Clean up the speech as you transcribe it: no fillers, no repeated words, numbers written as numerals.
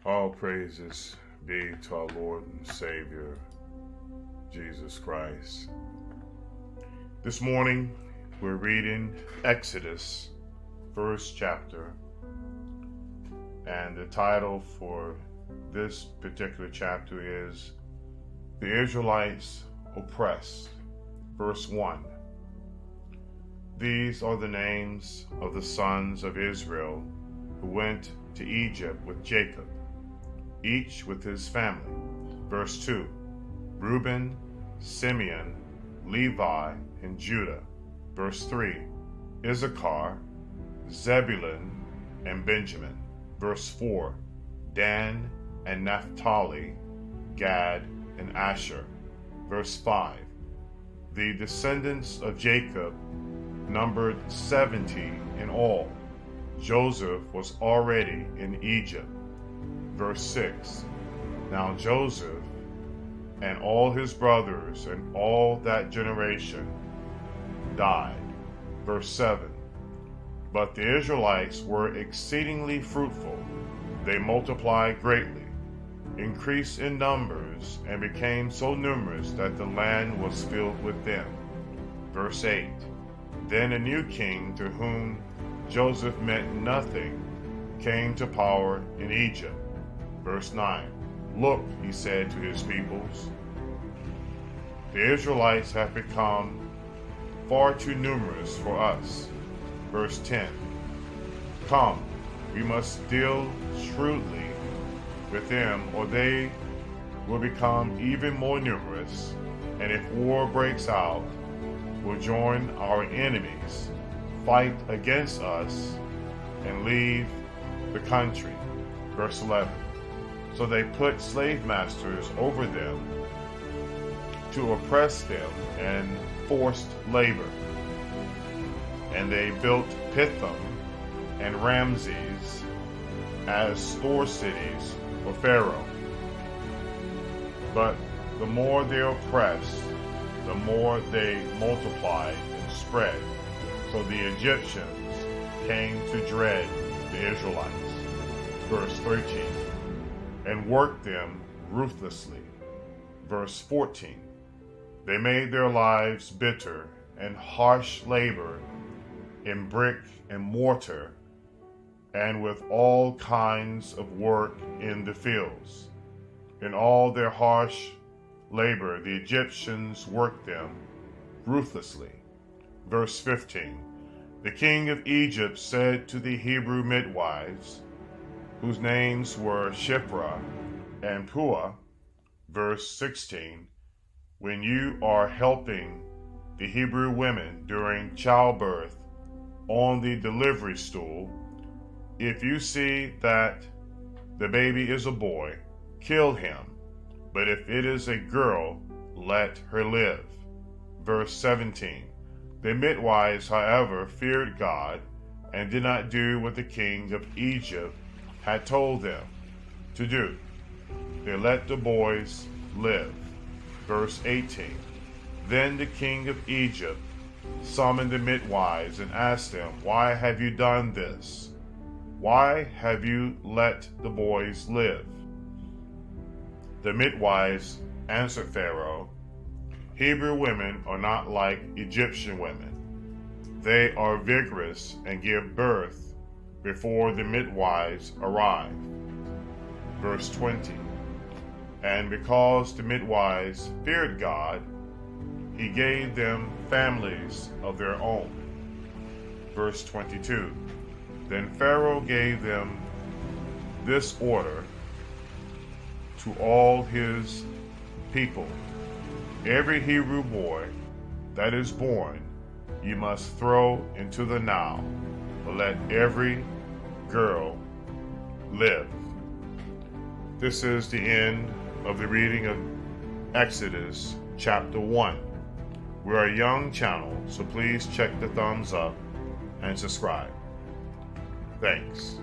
All praises be to our Lord and Savior, Jesus Christ. This morning, we're reading Exodus, first chapter, and the title for this particular chapter is The Israelites Oppressed, verse 1. These are the names of the sons of Israel who went to Egypt with Jacob, each with his family. Verse 2, Reuben, Simeon, Levi, and Judah. Verse 3, Issachar, Zebulun, and Benjamin. Verse 4, Dan and Naphtali, Gad and Asher. Verse 5, the descendants of Jacob numbered 70 in all. Joseph was already in Egypt. Verse 6, now Joseph and all his brothers and all that generation died. Verse 7, but the Israelites were exceedingly fruitful. They multiplied greatly, increased in numbers, and became so numerous that the land was filled with them. Verse 8, then a new king to whom Joseph meant nothing came to power in Egypt. Verse 9, look, he said to his peoples, the Israelites have become far too numerous for us. Verse 10, come, we must deal shrewdly with them, or they will become even more numerous, and if war breaks out, will join our enemies, fight against us, and leave the country. Verse 11, so they put slave masters over them to oppress them and forced labor. And they built Pithom and Ramses as store cities for Pharaoh. But the more they oppressed, the more they multiplied and spread. So the Egyptians came to dread the Israelites. Verse 13, and worked them ruthlessly. Verse 14, they made their lives bitter and harsh labor in brick and mortar and with all kinds of work in the fields. In all their harsh labor, the Egyptians worked them ruthlessly. Verse 15, the king of Egypt said to the Hebrew midwives, whose names were Shiphrah and Puah. Verse 16, when you are helping the Hebrew women during childbirth on the delivery stool, if you see that the baby is a boy, kill him, but if it is a girl, let her live. Verse 17, the midwives, however, feared God and did not do what the king of Egypt had told them to do. They let the boys live. Verse 18, then the king of Egypt summoned the midwives and asked them, why have you done this? Why have you let the boys live? The midwives answered Pharaoh, Hebrew women are not like Egyptian women. They are vigorous and give birth before the midwives arrive. Verse 20, and because the midwives feared God, he gave them families of their own. Verse 22, then Pharaoh gave them this order to all his people, every Hebrew boy that is born you must throw into the Nile, but let every girl live. This is the end of the reading of Exodus chapter 1. We're a young channel, so please check the thumbs up and subscribe. Thanks.